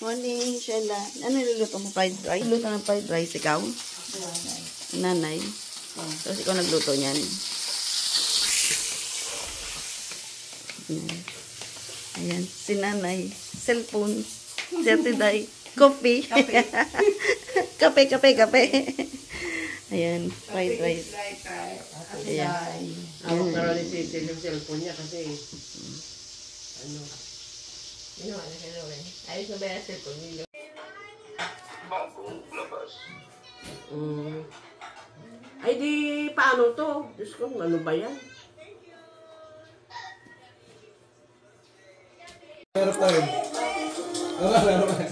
Morning, Sheila. Ano niluluto mo? Fried rice? Niluluto ng fried rice, ikaw? Nanay. Tapos ikaw nagluto niyan. Ayan, si nanay. Cellphone. Saturday. Coffee. Kape. Ayan, fried rice. Ayan. Ako karoon yung cellphone niya kasi ayos na ba yung cellphone niya? Bagong labas. Ay di, paano to? Diyos ko, ano ba yan? Meron pa rin. Meron pa rin.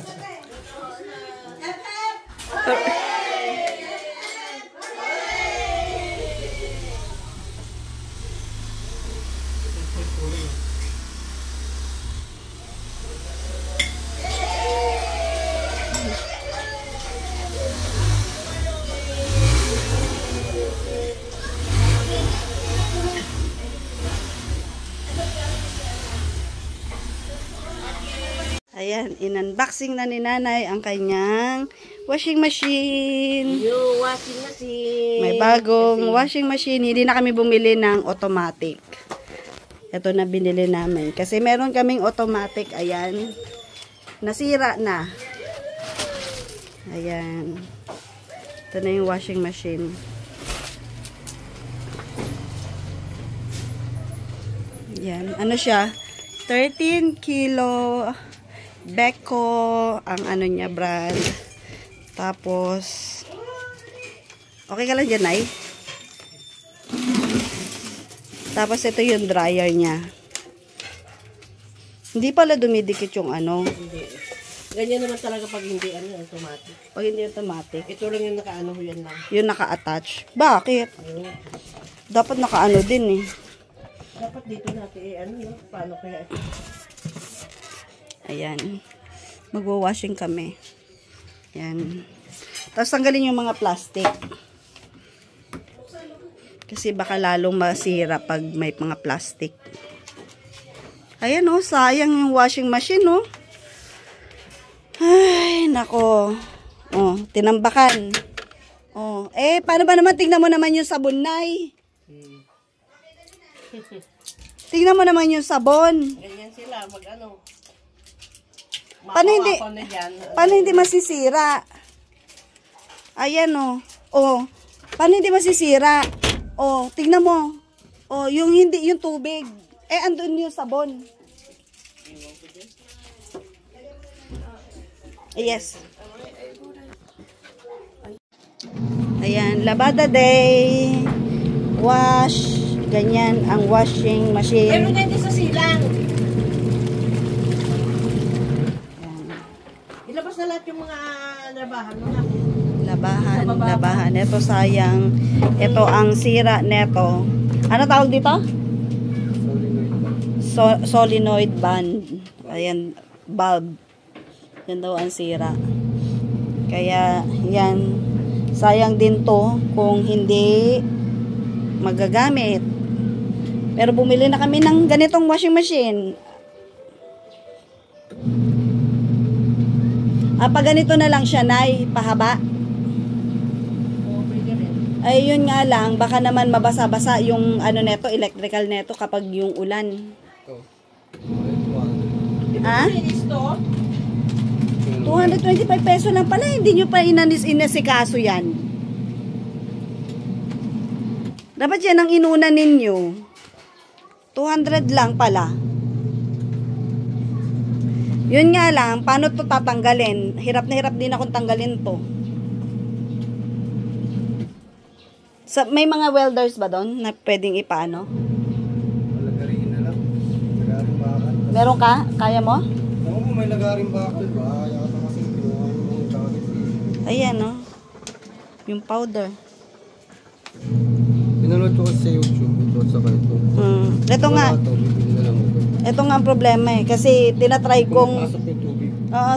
Ayan, in-unboxing na ni nanay ang kanyang washing machine. Yung washing machine. May bagong washing machine. Hindi na kami bumili ng automatic. Ito na binili namin. Kasi meron kaming automatic. Ayan. Nasira na. Ayan. Ito na yung washing machine. Ayan. Ano siya? 13 kilo Beko ang ano niya brand. Tapos okay ka lang dyan, Nay? Tapos ito yung dryer niya. Hindi pala dumidikit yung ano. Hindi. Ganyan naman talaga pag hindi automatic. Pag hindi automatic. Ito lang yung nakaano, yan lang. Yung naka-attach. Bakit? Dapat naka-ano din eh. Dapat dito natin paano kaya ito? Ayan. Magwa-washing kami. Ayan. Tapos tanggalin yung mga plastic. Kasi baka lalong masira pag may mga plastic. Ayan oh, sayang yung washing machine oh. Ay, nako. Oh, tinambakan. Oh, paano ba naman? Tingnan mo naman yung sabon, Nay. Tingnan mo naman yung sabon. Ganyan sila, mag-ano. Paano hindi masisira? Ayan oh. Oh, paano hindi masisira? Oh, tingnan mo. Oh, yung hindi yung tubig. Andun yung sabon. Yes. Ayan, Labada Day. Wash. Ganyan ang washing machine. Meron din sa silang. Ilabas na lahat yung mga labahan mo na. Labahan. Ito sayang. Ito ang sira neto. Ano tawag dito? Solenoid band. Ayan, bulb. Yan daw ang sira. Kaya, yan. Sayang din to kung hindi magagamit. Pero bumili na kami ng ganitong washing machine. Pag ganito na lang siya, Nay, pahaba. Ay, yun nga lang, baka naman mabasa-basa yung ano neto, electrical neto kapag yung ulan. Ha? 225 peso lang pala, hindi nyo pa inasikaso yan. Dapat yan ang inuna ninyo. 200 lang pala. Yun nga lang, paano to tatanggalin? Hirap na hirap din akong tanggalin to. May mga welders ba doon na pwedeng ipaano? Lagarin na lang. Lagarin bakal. Meron ka? Kaya mo? Ako mo may lagarin bakal ba? Yata kasi kinuha yung gamit. Ayan, no? Yung powder. Pinanood ko kasi sa YouTube. Ito sa kanito. Ito nga. Bibili na lang ito. Ito nga ang problema eh. Kasi tinatry kong... Pasok yung tubig.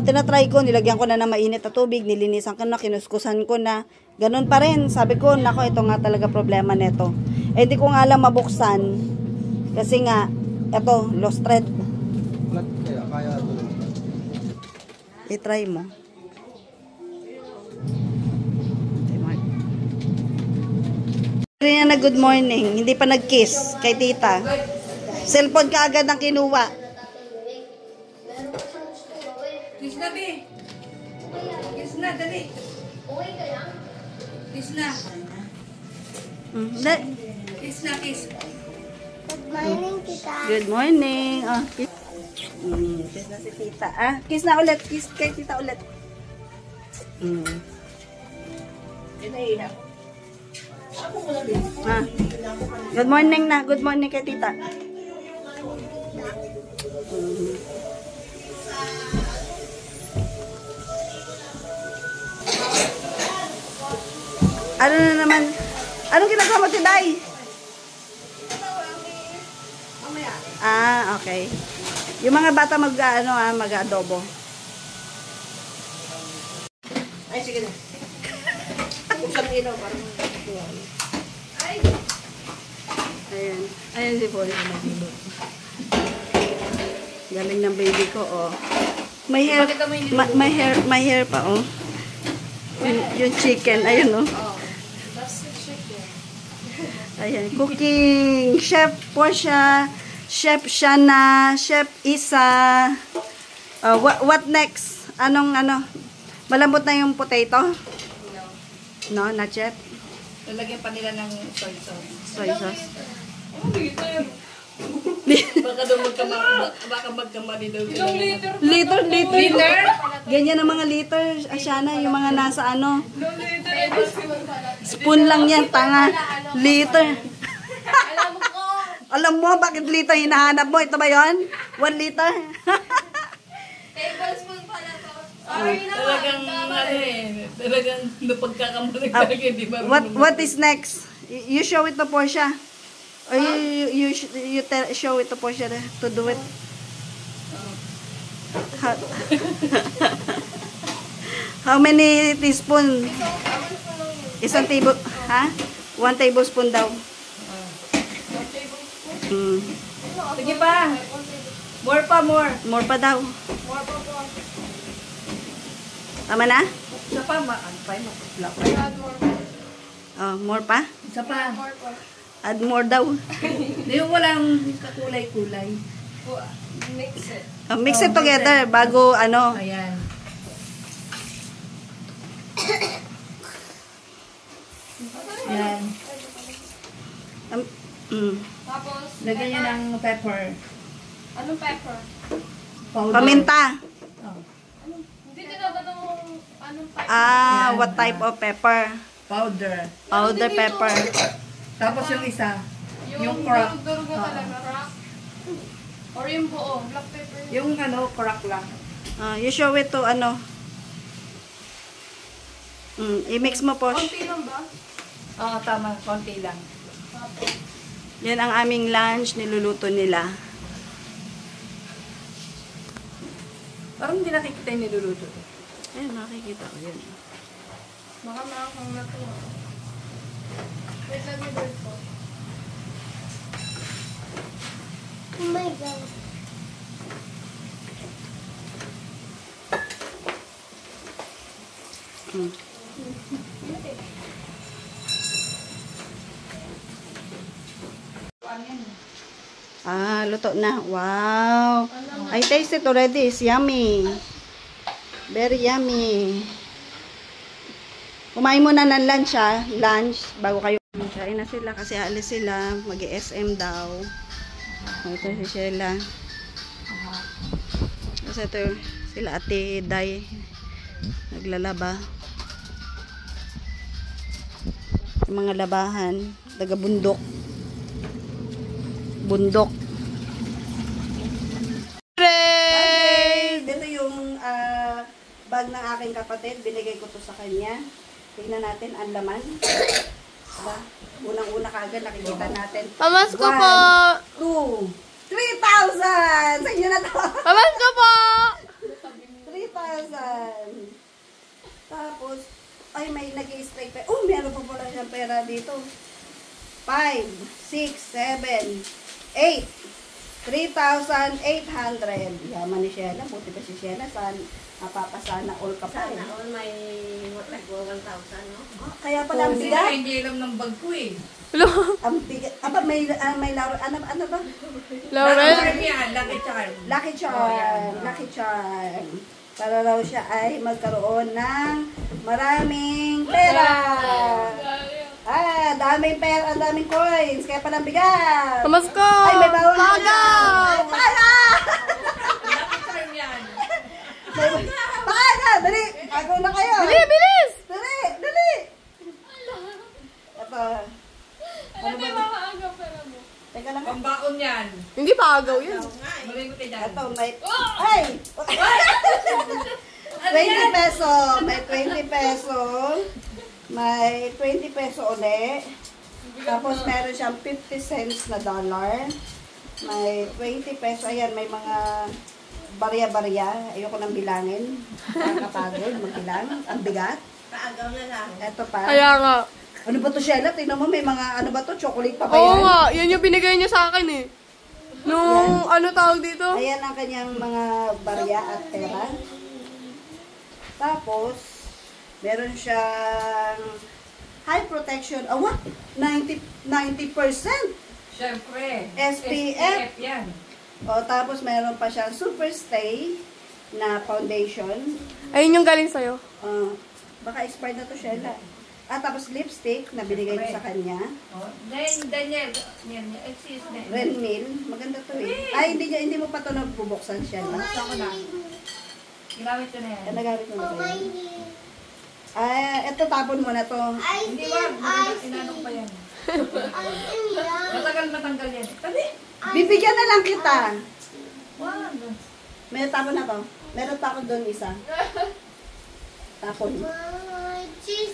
Tinatry ko. Nilagyan ko na ng mainit na tubig. Nilinisan ko na. Kinuskusan ko na. Ganun pa rin. Sabi ko, nako, ito nga talaga problema neto. Hindi ko nga alam mabuksan. Kasi nga, ito, lost thread. Kaya ito. I-try mo. Rin na good morning. Hindi pa nag-kiss kay tita. Cellphone ka agad ang kinuha. Kiss na, be. Kiss na, dali. Kiss na. Kiss na, kiss. Good morning, tita. Good morning. Oh, kiss. Kiss na si tita. Ah, kiss na ulit. Kiss kay tita ulit. Ah. Good morning na. Good morning kay tita. Ano na naman? Anong ginagawa mo, Tiday? Ah, okay. Yung mga bata mag-adobo. Ay, sige na. Buksan mo ilaw, parang Ayan. Ayan si Polly. Galing ng baby ko, oh. May hair, may hair pa, oh. Yung chicken, ayun, oh. That's the chicken. Ayan, cooking. Chef Portia, Chef Shana, Chef Isa. What next? Anong, malambot na yung potato? No, not yet. lalagyan pa nila ng soy sauce. Soy sauce. Oh, liter. Baka magkamali daw. Ilang liter? Liter? Ganyan ang mga liter, Asyana, yung mga nasa ano. Spoon lang yan, tanga. Liter. Alam ko. Alam mo, bakit liter hinahanap mo? Ito ba yun? 1 liter? Tablespoon pala to. Sorry na. Talagang napagkakamali talaga, di ba? What is next? You show it to Portia. Or you show it to Portia to do it. How many teaspoon? Isang table, ha? 1 tablespoon daw. Sige pa. More pa, more. More pa daw. More pa po. Tama na? Isa pa, ano pa yun? Add more pa. Oh, more pa? Isa pa. More pa. Add more daw. Yung walang kakulay-kulay. Mix it. Mix it together bago ano. Ayan. Ayan. Tapos, Lagyan niya ng pepper. anong pepper? Powder. Paminta. Oh. Hindi ka na ba itong anong pepper? Ah, what type of pepper? Powder. Powder pepper. Tapos yung isa. Yung crack. durug-durug na talaga. Crack? Or yung buo? Black pepper? Yung crack lang. You show it to ano. I-mix mo po. Konti lang ba? Oo, tama. Konti lang. Yan ang aming lunch, niluluto nila. Parang hindi nakikita yung niluluto. Ayun, nakikita ko yan. Baka makakang na to. Wait, let me do it po. Oh my God. Ah, luto na. Wow. I taste it already. It's yummy. Very yummy. Kumain muna ng lunch, ha. Lunch, bago kayo. Kain na sila kasi alis sila. Mag-SM daw. Ito si Sheila. Kasi ito sila Ate Day. Naglalaba. Yung mga labahan. Taga bundok. Bundok. Dito yung bag ng aking kapatid. Binigay ko to sa kanya. Tingnan natin ang laman. Diba? Unang-una kagad nakikita natin. Pamas ko po! 1, 2, 3,000! Sa inyo na to! Pamas ko po! 3,000! Tapos, ay may nag-i-strike pa. Oh, meron pa pala siyang pera dito. 5, 6, 7, 8. 3,800. Yaman ni Sheila. Buti pa si Sheila. Mapapasana all ka pa. Sana all may nagwa 1,000, no? Kaya pala ang Kasi bigat. hindi alam ng bag ko eh. Ang bigat. Aba, may laro. Ano ba? Laurel? Lucky Charm. Lucky Charm. Lucky Charm. Para raw siya ay magkaroon ng maraming pera. Daming pera, ang daming coins. Kaya palang bigat. Pamasko! Ay, may bawang Pagaw! Pagaw! Lucky Charm yan. Pagaw! Dali! Agaw na kayo. Bili, bilis! Dali! Dali! Ito. Ano ba? Makaaga pera mo. Teka lang. Pambaon yan. Hindi pagaw yun. Malingot ka dyan. Ito, may... Ay! 20 peso. May 20 peso. May 20 peso ulit. Tapos meron siyang 50 cents na dollar. May 20 peso. Ayan, may mga barya-barya. Ayoko nang bilangin. Nakakapagod magbilang. Ang bigat. Paagaw na lang. Ito pa. Kaya nga. Ano ba to, Sheila? Tingnan mo, may mga, ano ba to? Chocolate pa ba Oo yan? nga, yan yung binigay niya sa akin eh. Nung ano tawag dito? Ayan ang kanyang mga barya at pera. Tapos, meron siyang high protection. Oh, what? 90%. Siyempre. SPF. yan. O, tapos meron pa siyang super stay na foundation. Ayun yung galing sa'yo. Baka expired na to, Sheila. At tapos lipstick na binigay ko sa kanya. Oh. Then, Daniel. Yan. Excuse me. Ren Mill. Maganda to eh. Ay, hindi mo pa to nabubuksan, Sheila. Basta ko na. Ginamit ko na yan. Nagamit mo na ba yun? Eto tapon mo na to. Hindi ba? Inanong pa yan. Matagal matanggal yan. Tadi. Bibigyan na lang kita. Wag. May tapon na to. Meron pa ako doon isa. Tapon.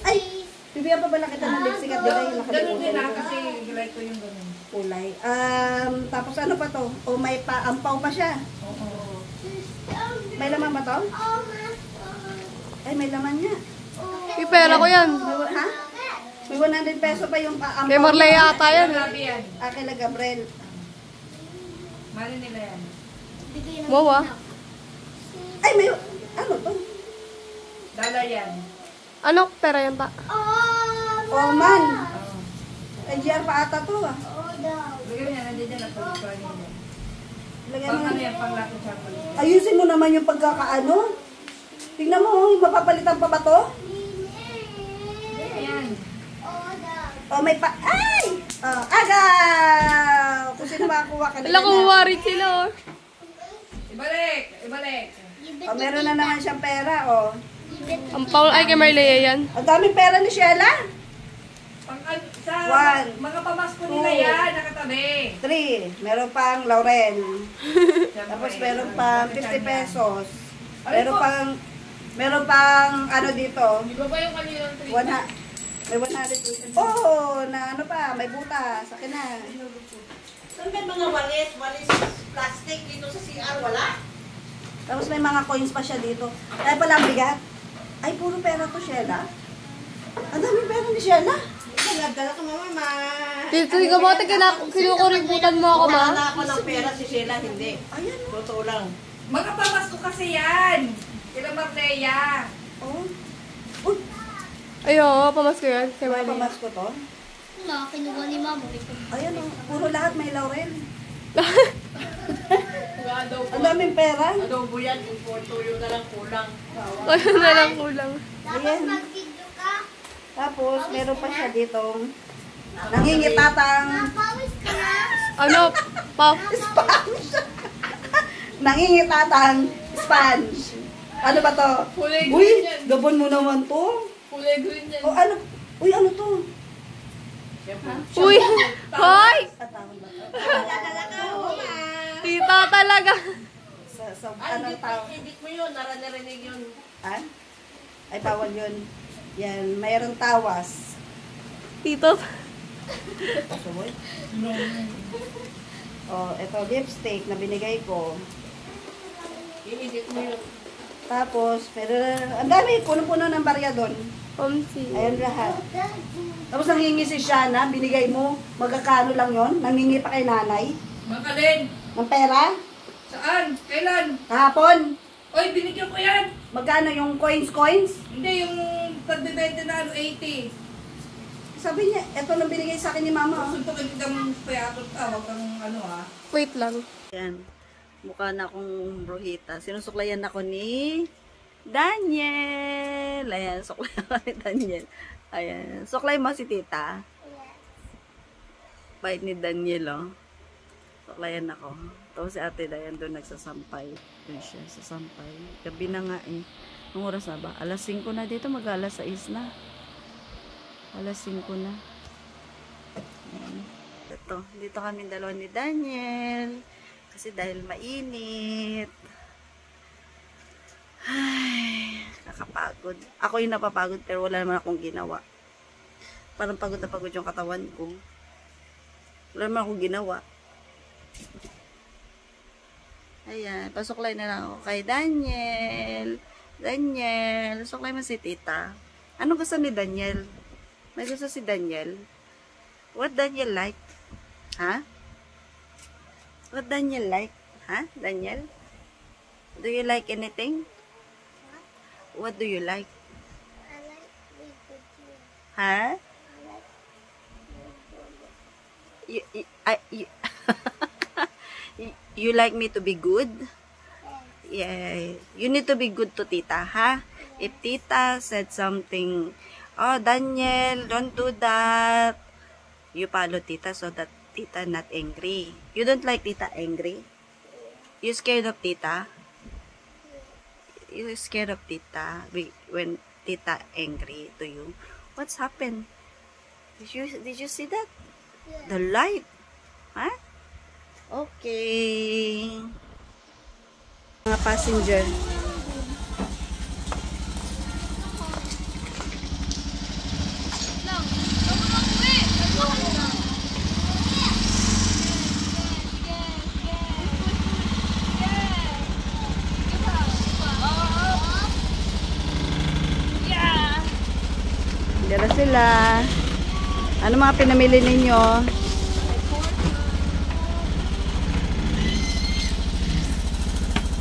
Ay! Bibigyan pa ba lang kita ng lipstick at dilay? Ganun din na kasi gilay ko yung ganun. Kulay. Tapos ano pa to? O may pa-ampaw pa siya. Oo. May laman ba to? Ay, may laman niya. May pera ko yan. Ha? May 100 peso pa yung paampaw. Kay Marley ata yan. Grabe yan. Kay Gabriel. Mali nila yan. Wow ah. Ay, may... Ano to? Dala yan. Ano pera yan ta? Oh, man. Oo. NGR pa ata to ah. Bigyan niya. Nandiyan dyan. Napagkuhan niya dyan. Lagyan Pang mo ano na. yan. Pang Lucky Charm. Ayusin mo naman yung pagkakaano. Tingnan mo, mapapalitan pa ba to? Ayan. Oh, may pa... Ay! Agaw! Kung sino makakuha ka Wala kong worried sila oh. Ibalik. Ibalik. Oh, meron na naman siyang pera, oh. Ang Paul ay kay Marley yan. Ang daming pera ni Sheila. Pang, sa One. mga pamasko nila Two. yan. Nakatabi. 3. Meron pang Lauren. Siyempre. Tapos meron pang 50 pesos. Ay, Meron pang ano dito. Iba ba yung kanilang tree? May 100. Oh, na ano pa, may butas. Akin na. Saan may mga walis plastic dito sa CR? Wala? Tapos may mga coins pa siya dito. Ay pala ang bigat. Ay, puro pera to, Sheila. Ang daming pera ni Sheila. Nagdala ko mama, Dito, ikaw ba kinukuributan mo ako ma? Wala ako ng pera si Sheila, hindi. Ayan. Totoo lang. Mga pamasko kasi yan. Kila Marleya. Oh. Ay, oo, pamasko yan. Kay May Marley. pamasko to. Wala, kinuha ni Mama. Ayan oh. Puro lahat may Laurel. Ang daming pera. Adobo yan, kung tuyo na lang kulang. Ayun na lang kulang. Ayan. Mag-video ka. Tapos, meron pa siya ditong nangingitatang Pawis ka na. Ano? Pa? sponge. Nangingitatang sponge. Ano ba to? Kulay Uy, green yan. gabon mo naman to. Kulay green yan. O ano? Uy, ano to? Uy! Hoy! Tatawag ba to? Tita talaga. Sa ano tawag? Edit mo yun, narinig yun. Ha? Ay, bawal yun. Yan, mayroong tawas. Tito. Pasuboy. Oh, ito lipstick na binigay ko. I-edit mo yun. Tapos, pero ang dami, puno-puno ng barya doon. Omsi. Ayan lahat. Tapos nangingi si Shana, binigay mo, magkakano lang yon, nangingi pa kay nanay Makalin. ng pera. Saan? Kailan? Kahapon. Oy, binigyan ko yan. Magkano yung coins? Hindi, yung pagbibenta na 80. Sabi niya, eto lang binigay sa akin ni mama. Suntukin kitang payatot ka, huwag kang Wait lang. Yan. Mukha na akong bruhita. Sinusuklayan ako ni Daniel. Ayan, suklayan ako ni Daniel. Ayan. Suklay mo si tita. Bait ni Daniel, oh. Suklayan ako. Tapos si ate Dayan doon nagsasampay. Doon siya, sasampay. Gabi na nga eh. Anong oras na ba? Alas 5 na dito. Mag-alas 6 na. Alas 5 na. Ayan. Ito. Dito kami dalawa ni Daniel. Kasi dahil mainit. Ay, nakapagod. Ako yung napapagod pero wala naman akong ginawa. Parang pagod na pagod yung katawan ko. Wala naman akong ginawa. Ayan, pasuklay na lang ako kay Daniel. Daniel, suklay mo si tita. Ano gusto ni Daniel? May gusto si Daniel? What Daniel like? Ha? What Daniel like? Ha? Daniel? Do you like anything? What do you like? Ha? You like me to be good? Yeah. You need to be good to tita, ha? If tita said something, oh, Daniel, don't do that. You follow tita so that tita not angry. You don't like tita angry? You scared of tita? You scared of tita when tita angry to you? What's happened? Did you see that? The light? Huh? Okay. Mga passenger. Dala sila. Ano mga pinamili ninyo?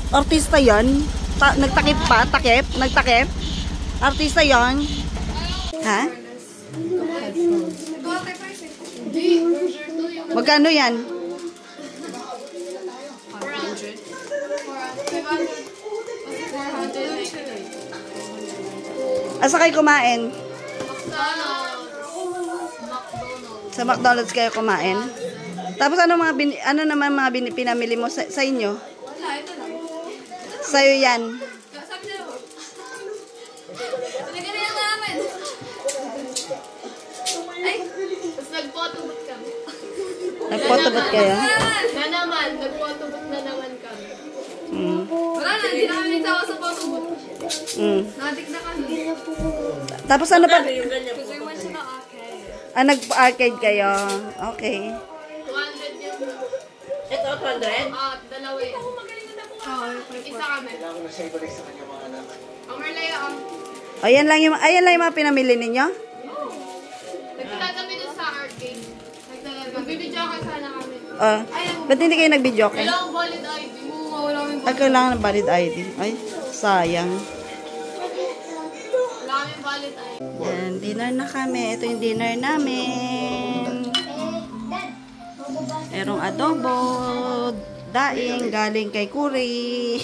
Artista yan? Nagtakip pa? Takip? Nagtakip? Artista yan? Ha? Magkano yan? 400. Asa kayo kumain? Sa McDonald's kayo kumain? Tapos ano naman mga pinamili mo sa inyo? Sa'yo yan. Nag-photobooth kami. Nag-photobooth kayo? Nag-photobooth na naman kami. Wala na, hindi na kami nagsawa sa photobooth. Nadik na kami. Tapos ano pa? Kasi man siya na arcade. Nag-arcade kayo? Okay. 200 yung... Ito, 200? Dalawa yun. Isa kami. Ang Marlaya, Ayan lang yung mga pinamili ninyo? nagtala kami dun sa arcade. Magbibidyo ka sana kami. Ba't hindi kayo nag-video? Kailangan valid ID mo. Wala kami Ay, kailangan ng valid ID. Ay, sayang. valid ID. Yan, dinner na kami. Ito yung dinner namin. Merong adobo, daing, galing kay Kuri.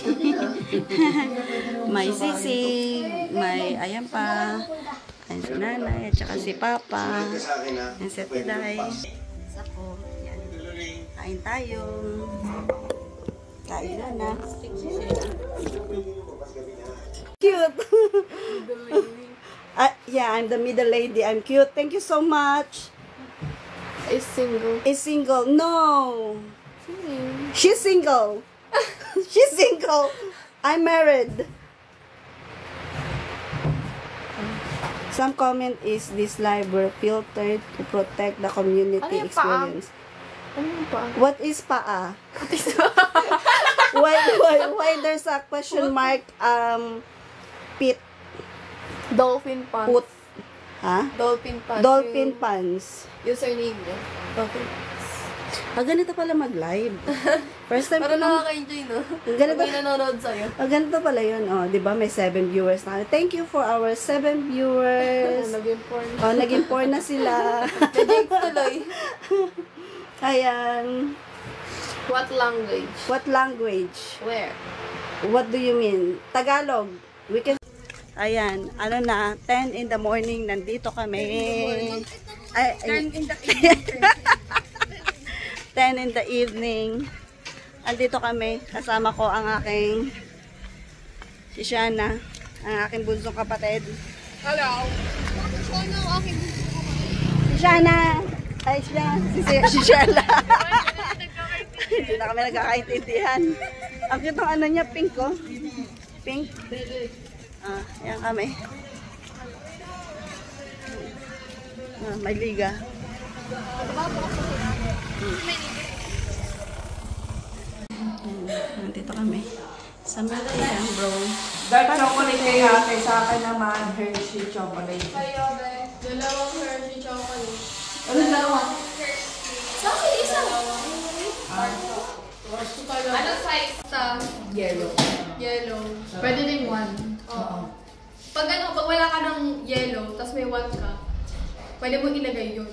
May sisig, may ayan pa. Ayan si nanay, at saka si papa. Ayan si Tiday. Ako, yan. Kain tayo. Kain na. Cute. Yeah, I'm the middle lady. I'm cute. Thank you so much. Is single. Is single. No. She's single. She's single. I'm married. Some comment is this live were filtered to protect the community experience. Ano yung paa? What is paa? Why there's a question mark pit Dolphin pants. put ha? Dolphin pants. Dolphin Yung pants. username niya. Dolphin pants. Ganito pala mag-live. First time Para ko nakaka-enjoy, no? Ganito. May nanonood sa'yo. Ganito pala yun. Oh, di ba may 7 viewers na. Thank you for our 7 viewers. Naging porn. Oh, naging 4 na sila. Naging tuloy. Ayan. What language? What language? Where? What do you mean? Tagalog. We can... Ayan. Ano na, 10 in the morning. Nandito kami. 10 in the evening. 10 in the evening. Andito kami. Kasama ko ang aking si Shana. Ang aking bunsong kapatid. Hello. Ano ang aking Si Shana. Ay siya. Si Shana. Hindi na kami nagkakaintindihan. Ang cute ng ano niya, pink ko. Pink. Yan kami. May liga. Nandito kami. Sa Malayan, bro. Dark chocolate kay ate, sa akin naman Hershey chocolate. Kayo, be. Dalawang Hershey chocolate. Ano dalawa? Sa akin, isa. Ano size? Sa Yellow. yellow. Pwede din 1. Oo. Pag wala ka ng yellow, tapos may 1 ka, pwede mo ilagay yun.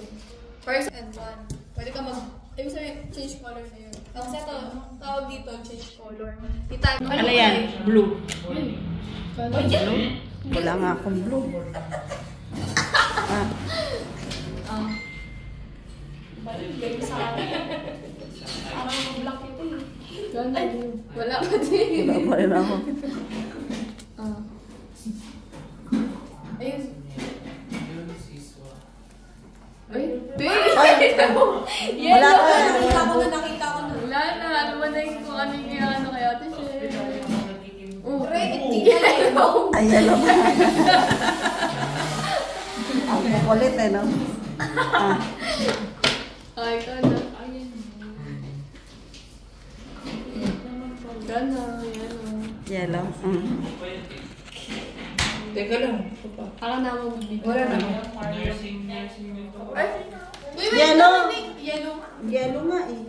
First and 1. Pwede ka ibig sabihin, change color na yun. Tapos ito, tawag dito, change color. Ano yan? Blue. Wala nga akong blue. Wala pa din. Wala pa rin ako. Ayun. Ay, Wala pa. nakita ko na. Wala na, ano ba na yung kung ano yung ano kaya ate siya. Ay, alam mo. Ang kukulit eh, no? Ay, kana. Kana, yan o. Yellow. Teka lang. Ako na mo magbibigay. Wala na. Ay! Wait, Yellow. Yellow. Yellow nga eh.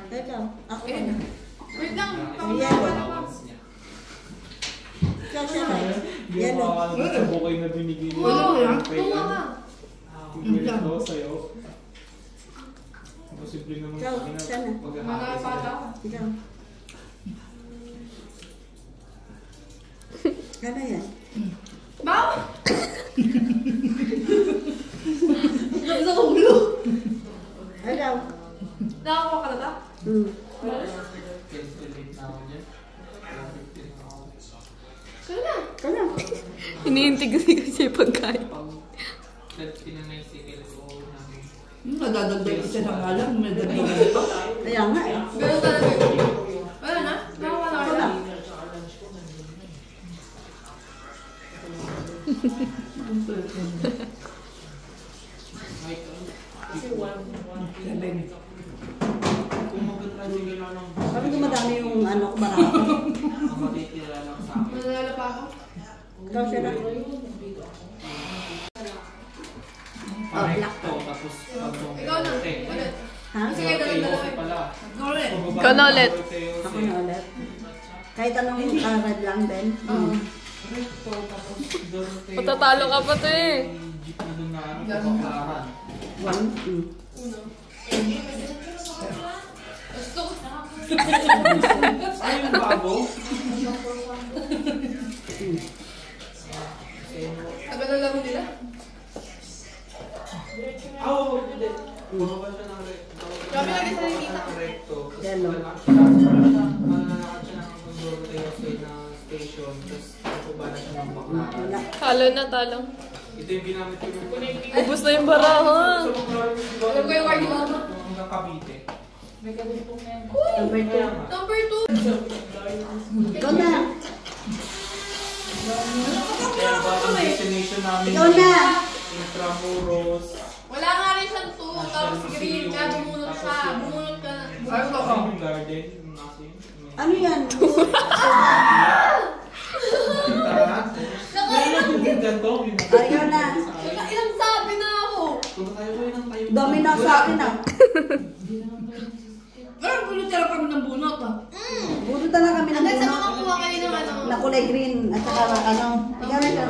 Ito. Ako na. Wait lang. Yellow. Kasi na. Yellow. Bukay na binigay niya. Wow! yan? Tunga ka. Pwede daw sa'yo. Posible naman Ikaw, sana. Mga pata. Ikaw. Ano yan? Bakit? Gusto ko blue. Ano? Nakakuha ka na ba? Kana. Ano? Iniintig kasi pagkain. Nadadagdag ko siya ng alam. May dagdag pa. Kaya nga eh. Ganun talaga yun. Wala na? Nakawala ka na. Sabi ko madami yung ano ko marami. Mananalo pa ako? Ikaw siya na. Black to, tapos Ikaw na. Ulit. Ha? Sige, dalawa. pala. Ikaw na ulit. Ako na ulit. Kahit anong red lang din. Recto, tapos Doroteo. Matatalo ka pa to eh. Jeep na doon na ano, papaklaran. One. Uno. Gusto ko. Ano yung bago? Tagal na laro nila. Hindi. Bumaba siya ng recto. Grabe lagi sa nakikita ko. Recto. Yellow. Mananakad siya ng Doroteo na station. Tapos nakuba na siya ng baklaran. Talo na, talo. Ito yung ginamit ko yung Ubus na yung barahan. Alam ko yung card mo. hanggang Cavite. Number 2. Number 2. Ikaw na. Kaya ba ang destination namin? Ikaw na. Intramuros. Wala nga rin siyang 2. Tapos green. Kaya bumunot siya. Bumunot ka na. Ano to? Yung garden. Yung nasa yun. Ano yan? Meron din ganito. Ayaw na. Ilang sabi na ako. Punta tayo kayo ng tayo Dami na sa akin ah. Pero bunot talaga kami ng bunot ah. Buto na kami ng Hanggang sa bunot makakuha kayo ng ano. na kulay green at saka ano. Ikaw na siya.